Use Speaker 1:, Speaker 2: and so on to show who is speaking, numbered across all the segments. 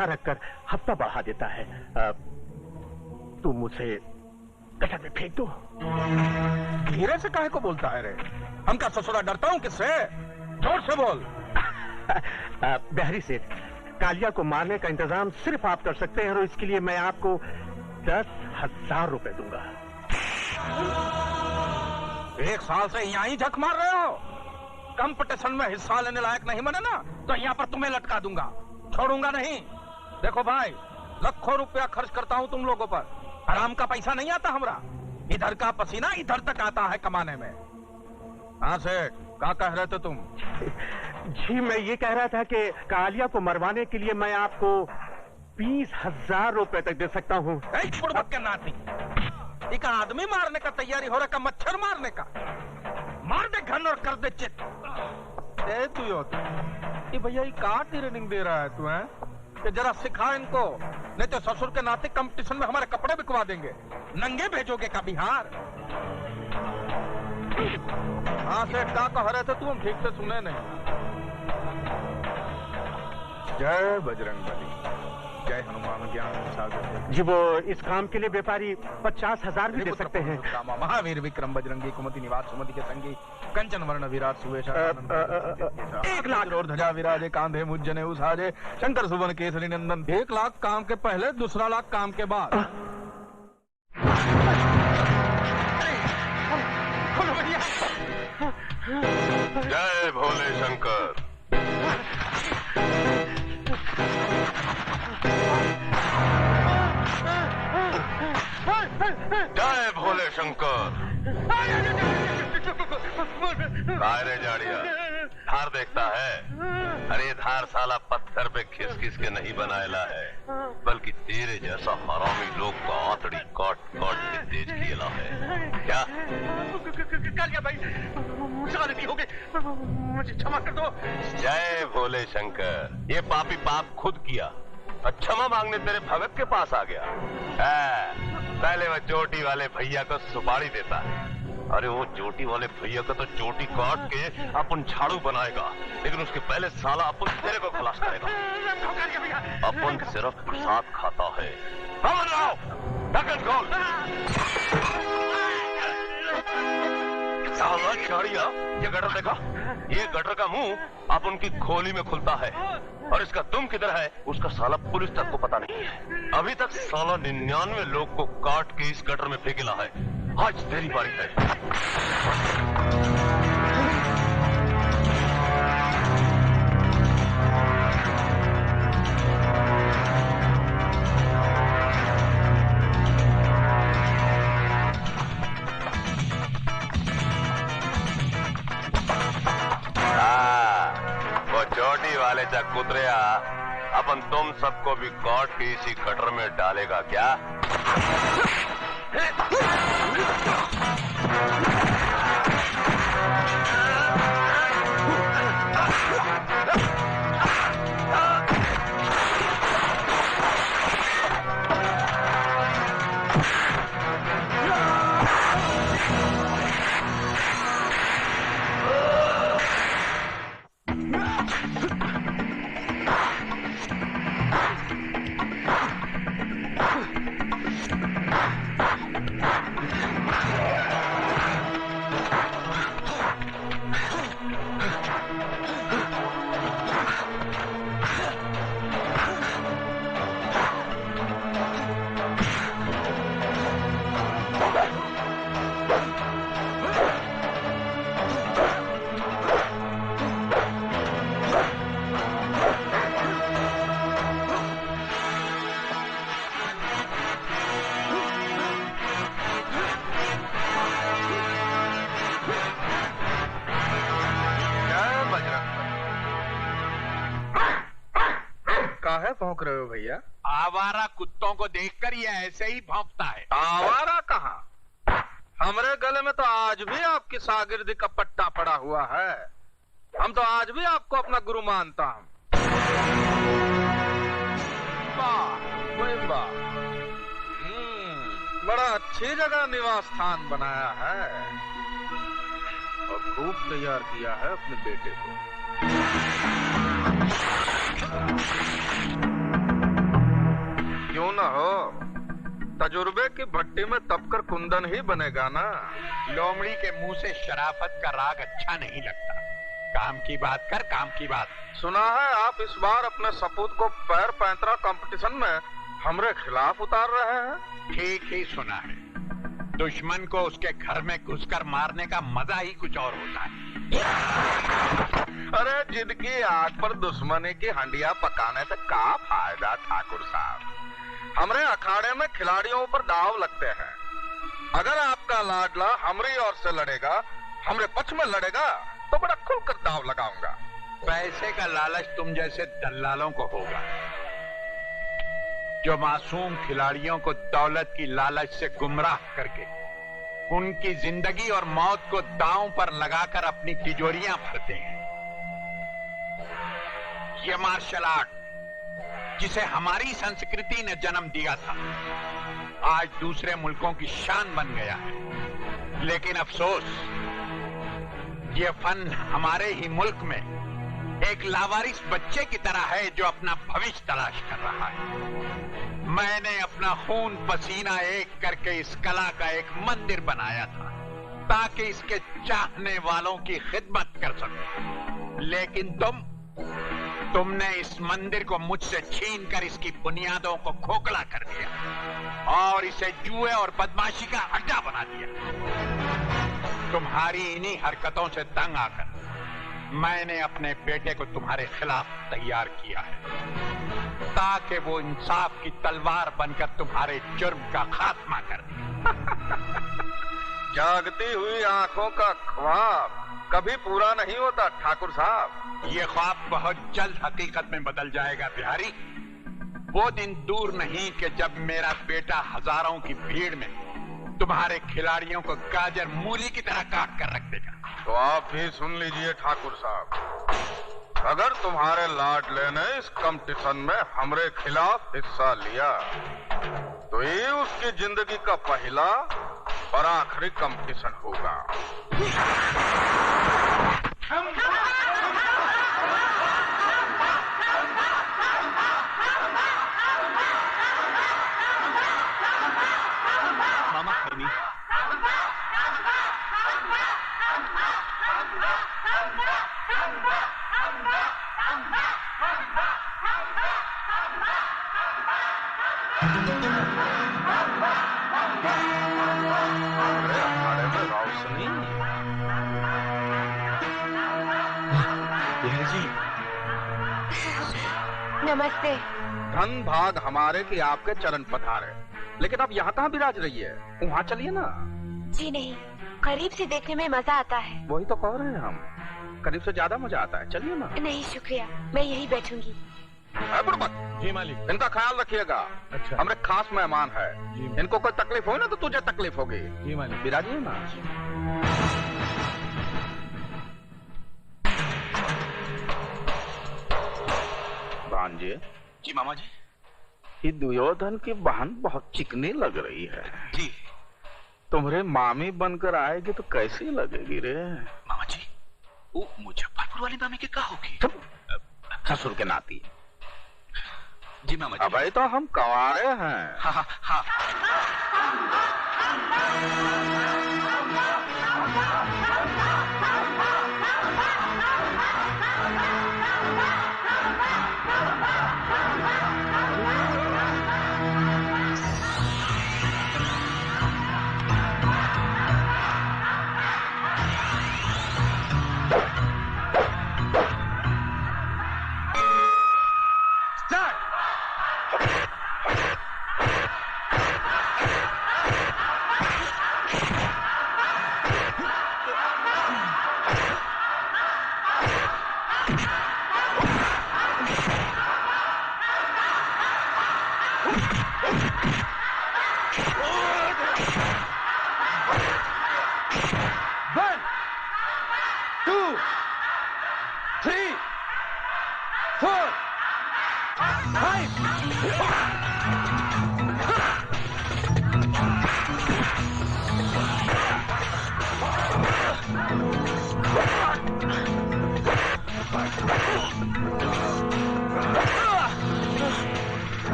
Speaker 1: तनख्वाह रखकर हफ्ता बढ़ा देता है। तुम मुझे गटर में फेंक दो।
Speaker 2: धीरे से काहे को बोलता है रे? हम क्या ससुरा डरता हूँ किससे? जोर से बोल।
Speaker 1: बिहारी सेठ, कालिया को मारने का इंतजाम सिर्फ आप कर सकते हैं और इसके लिए मैं आपको 10,000 रुपए दूंगा।
Speaker 2: 1 साल से यहाँ ही झक मार रहे हो। कंपटीशन में हिस्सा लेने लायक नहीं बने ना तो यहाँ पर तुम्हें लटका दूंगा, छोड़ूंगा नहीं। देखो भाई, लाखों रुपया खर्च करता हूँ तुम लोगों पर, आराम का पैसा नहीं आता हमरा। इधर का पसीना इधर तक आता है कमाने में। हाँ सेठ, क्या कह रहे थे तुम?
Speaker 1: जी मैं ये कह रहा था कि कालिया को मरवाने के लिए मैं आपको 20,000 रुपए तक दे सकता हूँ।
Speaker 2: बुड़बक के नाती, एक आदमी मारने का तैयारी हो रहा का मच्छर मारने का? मार दे घन और कर दे चित। तू ये भैया ये का ट्रेनिंग दे रहा है तू? है कि जरा सिखा इनको, नहीं तो ससुर के नाते कंपटीशन में हमारे कपड़े बिकवा देंगे। नंगे भेजोगे का बिहार? हाँ सेठ, क्या कह रहे थे तुम? ठीक से सुने नहीं। जय बजरंगबली, जय हनुमान ज्ञान सागर।
Speaker 1: जी वो इस काम के लिए व्यापारी 50,000 भी दे सकते हैं।
Speaker 2: महावीर विक्रम बजरंगी कुमति निवास सुमति के संगी कंचन वर्ण विराट सुवेश 1 लाख और ध्वजा विराजे कांधे मुज्जने उसाजे शंकर सुवन केसरी नंदन। 1 लाख काम के पहले, दूसरा लाख काम के बाद।
Speaker 3: जय भोले शंकर। जय भोले शंकर। रे जाड़िया, धार देखता है? अरे धार साला पत्थर पे खिस खिस के नहीं बनाएला है, बल्कि तेरे जैसा हरामी लोग को आंतड़ी काट काट के तेज किया है। क्या
Speaker 1: कालिया भाई, मुझसे गलती हो गई, मुझे क्षमा कर दो।
Speaker 3: जय भोले शंकर। ये पापी पाप खुद किया और क्षमा मांगने तेरे भगत के पास आ गया। पहले वह चोटी वाले भैया को सुपारी देता है। अरे वो चोटी वाले भैया का तो चोटी काट के अपन झाड़ू बनाएगा, लेकिन उसके पहले साला अपन तेरे को खलास करेगा। अपन सिर्फ प्रसाद खाता है। ढक्कन खोल। साला झाड़िया, ये गटर देखा? ये गटर का मुंह अपन की खोली में खुलता है और इसका दुम किधर है उसका साला पुलिस तक को पता नहीं है। अभी तक साला 99 लोग को काट के इस गटर में फेंकेला है। आज तेरी बारी है। वो चोटी वाले जा कुतरिया अपन तुम सबको भी काट के इसी गटर में डालेगा क्या?
Speaker 2: भौंक रहे हो भैया?
Speaker 4: आवारा कुत्तों को देखकर ये ऐसे ही भौंकता है।
Speaker 2: आवारा कहाँ? हमरे गले में तो आज भी आपकी शागिर्दी का पट्टा पड़ा हुआ है। हम तो आज भी आपको अपना गुरु मानता हूँ। बड़ा अच्छी जगह निवास स्थान बनाया है और खूब तैयार किया है अपने बेटे को।
Speaker 5: न हो, तजुर्बे की भट्टी में तपकर कुंदन ही बनेगा ना।
Speaker 4: लोमड़ी के मुंह से शराफत का राग अच्छा नहीं लगता। काम की बात कर, काम की बात।
Speaker 5: सुना है आप इस बार अपने सपूत को पैर पैंतरा कंपटीशन में हमरे खिलाफ उतार रहे हैं।
Speaker 4: ठीक ही सुना है। दुश्मन को उसके घर में घुसकर मारने का मजा ही कुछ और होता है।
Speaker 5: अरे जिनकी आग पर दुश्मनी की हंडिया पकाने से का फायदा ठाकुर साहब। हमरे अखाड़े में खिलाड़ियों पर दाव लगते हैं। अगर आपका लाडला हमरी ओर से लड़ेगा, हमरे पक्ष में लड़ेगा, तो बड़ा खुलकर दाव लगाऊंगा।
Speaker 4: पैसे का लालच तुम जैसे दल्लालों को होगा, जो मासूम खिलाड़ियों को दौलत की लालच से गुमराह करके उनकी जिंदगी और मौत को दांव पर लगाकर अपनी तिजोरियां भरते हैं। ये मार्शल आर्ट जिसे हमारी संस्कृति ने जन्म दिया था, आज दूसरे मुल्कों की शान बन गया है। लेकिन अफसोस, ये फन हमारे ही मुल्क में एक लावारिस बच्चे की तरह है जो अपना भविष्य तलाश कर रहा है। मैंने अपना खून पसीना एक करके इस कला का एक मंदिर बनाया था ताकि इसके चाहने वालों की खिदमत कर सकूं। लेकिन तुमने इस मंदिर को मुझसे छीनकर इसकी बुनियादों को खोखला कर दिया और इसे जुए और बदमाशी का अड्डा बना दिया। तुम्हारी इन्हीं हरकतों से तंग आकर मैंने अपने बेटे को तुम्हारे खिलाफ तैयार किया है ताकि वो इंसाफ की तलवार बनकर तुम्हारे जुर्म का खात्मा कर दे।
Speaker 5: जागती हुई आंखों का ख्वाब कभी पूरा नहीं होता ठाकुर साहब।
Speaker 4: ये ख्वाब बहुत जल्द हकीकत में बदल जाएगा बिहारी। वो दिन दूर नहीं कि जब मेरा बेटा हजारों की भीड़ में तुम्हारे खिलाड़ियों को गाजर मूली की तरह काट कर रख देगा।
Speaker 5: तो आप भी सुन लीजिए ठाकुर साहब, अगर तुम्हारे लाडले ने इस कंपटीशन में हमरे खिलाफ हिस्सा लिया तो ये उसकी जिंदगी का पहला और आखिरी कंपटीशन होगा।
Speaker 1: मामा खैनी,
Speaker 5: अखाड़े में रोशनी।
Speaker 1: जी
Speaker 6: नमस्ते।
Speaker 5: धन भाग हमारे कि आपके चरण पधारे। लेकिन अब यहाँ कहाँ विराज रही है? वहाँ चलिए ना।
Speaker 6: जी नहीं, करीब से देखने में मजा आता है।
Speaker 5: वही तो कह रहे हैं हम, करीब से ज्यादा मजा आता है। चलिए ना।
Speaker 6: नहीं शुक्रिया, मैं यहीं बैठूंगी।
Speaker 5: बुड़बक,
Speaker 1: जी मालिक।
Speaker 5: इनका ख्याल रखिएगा।
Speaker 1: अच्छा।
Speaker 5: हमरे खास मेहमान है।
Speaker 1: जी।
Speaker 5: इनको कोई तकलीफ हो ना तो तुझे तकलीफ होगी।
Speaker 1: जी मालिक।
Speaker 5: विराजिए ना। भांजे।
Speaker 2: जी मामा जी।
Speaker 5: ये दुर्योधन की बहन बहुत चिकनी लग रही है।
Speaker 2: जी
Speaker 5: तुम्हारे मामी बनकर आएगी तो कैसी लगेगी रे?
Speaker 2: मामा जी, वो मुजफ्फरपुर वाली मामी के क्या होगी?
Speaker 5: ससुर के नाती।
Speaker 2: जी मामा जी।
Speaker 5: अबे तो हम कंवारे हैं।
Speaker 2: हाँ हाँ हाँ।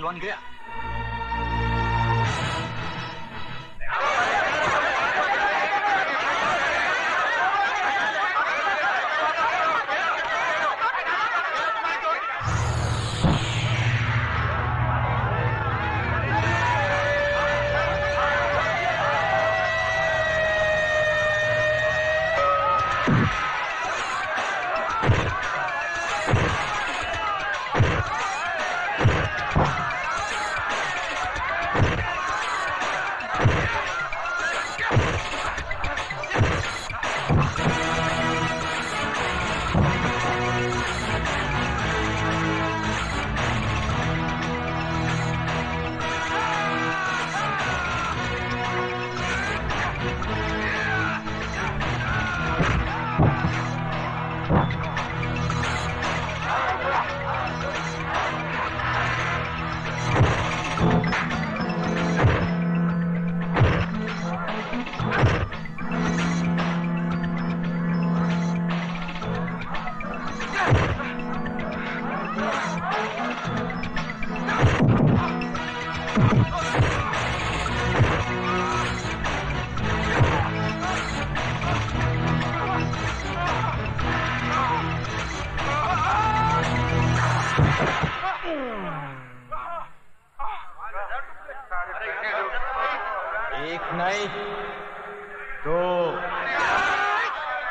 Speaker 4: पहलवान गया।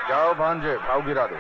Speaker 5: जाओ भांजे, भाव गिरा दो।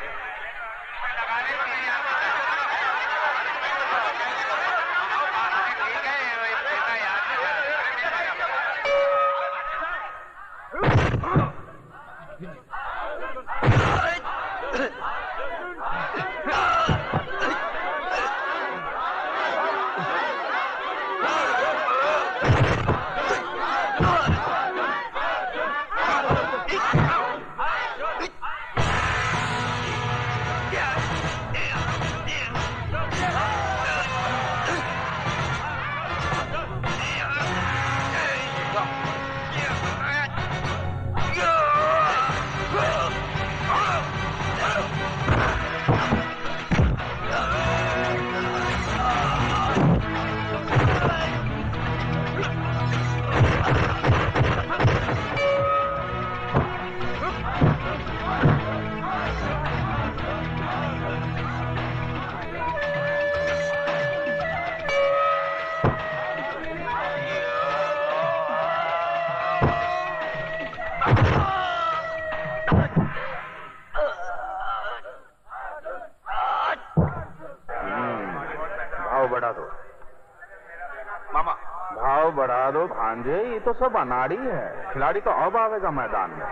Speaker 5: ये तो सब अनाड़ी है, खिलाड़ी तो अब आवेगा मैदान में।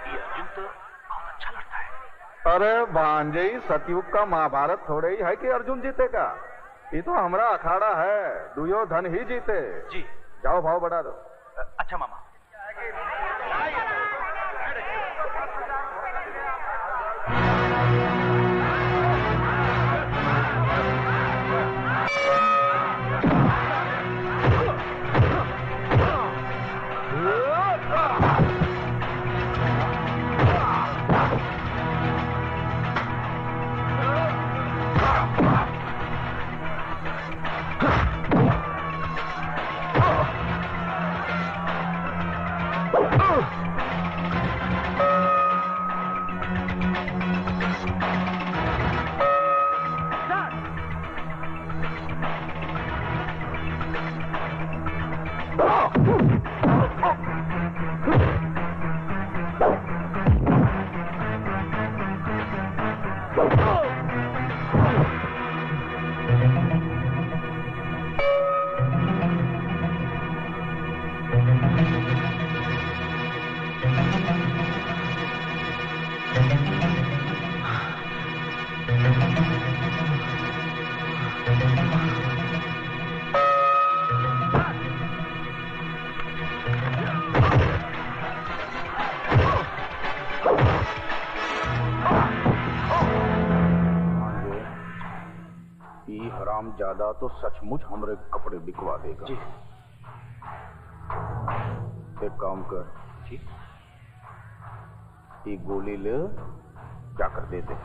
Speaker 1: ये अर्जुन तो बहुत अच्छा लड़ता है।
Speaker 5: अरे भांजे, सतयुग का महाभारत थोड़े ही है कि अर्जुन जीतेगा। ये तो हमारा अखाड़ा है, दुर्योधन ही जीते।
Speaker 1: जी
Speaker 5: जाओ भाव बढ़ा दो।
Speaker 1: अच्छा मामा।
Speaker 5: ज्यादा तो सचमुच हमरे कपड़े बिकवा देगा।
Speaker 1: जी।
Speaker 5: एक काम कर,
Speaker 1: जी।
Speaker 5: ये गोली ले जाकर दे दे।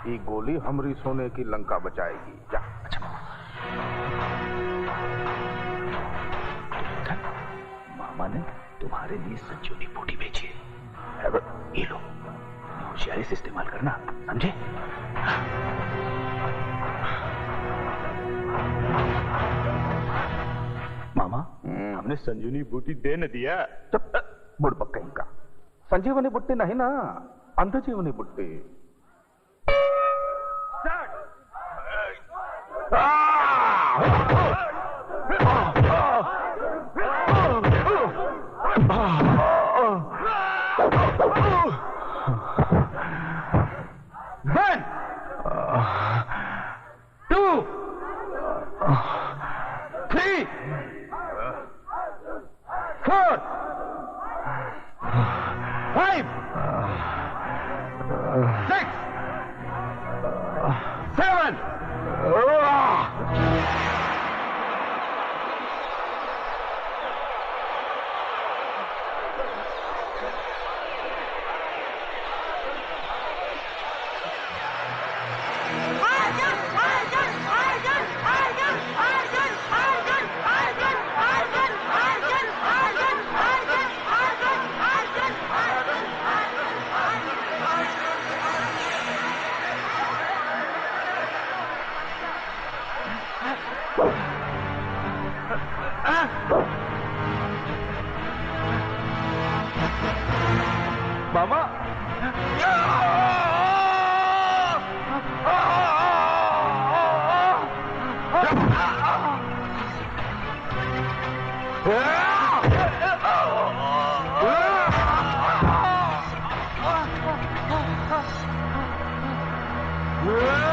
Speaker 5: ये गोली हमरी सोने की लंका बचाएगी। जा।
Speaker 7: अच्छा मामा ने तुम्हारे लिए संजीवनी बूटी भेजी है, ये लो, होशियारी से इस्तेमाल करना, समझे? मामा हमने संजीवनी बूटी दे न दिया।
Speaker 5: बुड़बक कहीं का। संजीवनी बुट्टी नहीं ना, अंधजीवनी बुट्टी। One, 2, 3, 4, 5, 6, 7.
Speaker 7: मामा
Speaker 5: Yeah!